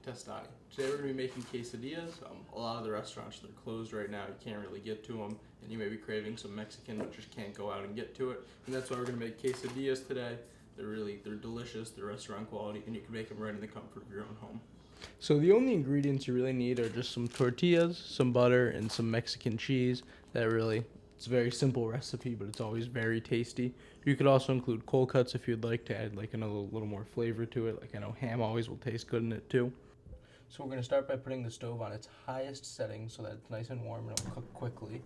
Testani. Today we're going to be making quesadillas. A lot of the restaurants, they're closed right now. You can't really get to them, and you may be craving some Mexican, but just can't go out and get to it. And that's why we're going to make quesadillas today. They're delicious, they're restaurant quality, and you can make them right in the comfort of your own home. So the only ingredients you really need are just some tortillas, some butter, and some Mexican cheese. It's a very simple recipe, but it's always very tasty. You could also include cold cuts if you'd like to add like another little more flavor to it. Like I know ham always will taste good in it too. So we're going to start by putting the stove on its highest setting so that it's nice and warm and it'll cook quickly.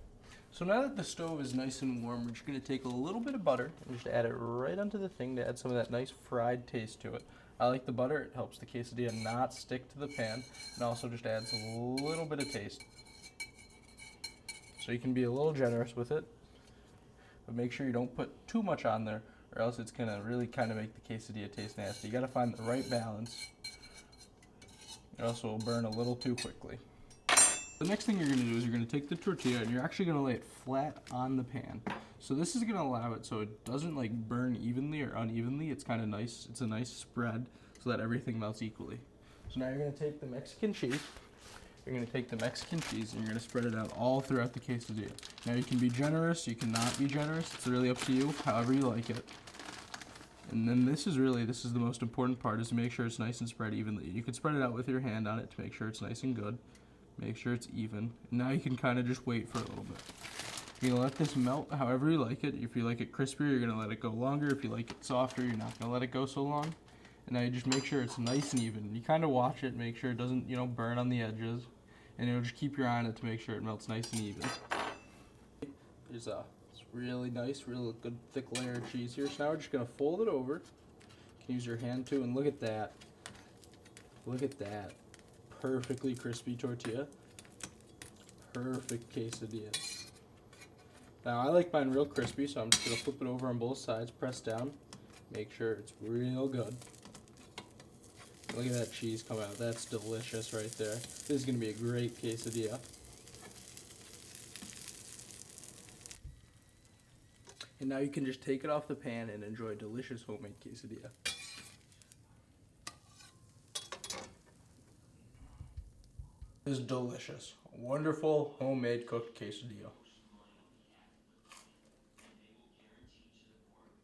So now that the stove is nice and warm, we're just going to take a little bit of butter and just add it right onto the thing to add some of that nice fried taste to it. I like the butter. It helps the quesadilla not stick to the pan and also just adds a little bit of taste. So you can be a little generous with it, but make sure you don't put too much on there or else it's going to really kind of make the quesadilla taste nasty. You got to find the right balance. It also will burn a little too quickly. The next thing you're going to do is you're going to take the tortilla and you're actually going to lay it flat on the pan. So this is going to allow it so it doesn't like burn evenly or unevenly. It's kind of nice. It's a nice spread so that everything melts equally. So now you're going to take the Mexican cheese. You're going to take the Mexican cheese and you're going to spread it out all throughout the quesadilla. Now you can be generous, you cannot be generous. It's really up to you, however you like it. And then this is the most important part, is to make sure it's nice and spread evenly. You can spread it out with your hand on it to make sure it's nice and good. Make sure it's even. And now you can kind of just wait for a little bit. You're going to let this melt however you like it. If you like it crispier, you're going to let it go longer. If you like it softer, you're not going to let it go so long. And now you just make sure it's nice and even. You kind of watch it, make sure it doesn't, burn on the edges. And just keep your eye on it to make sure it melts nice and even. It's really nice, really good thick layer of cheese here. So now we're just going to fold it over. You can use your hand too, and look at that. Look at that. Perfectly crispy tortilla. Perfect quesadilla. Now I like mine real crispy, so I'm just going to flip it over on both sides, press down, make sure it's real good. Look at that cheese come out. That's delicious right there. This is going to be a great quesadilla. And now you can just take it off the pan and enjoy a delicious homemade quesadilla. This is delicious. Wonderful homemade cooked quesadilla.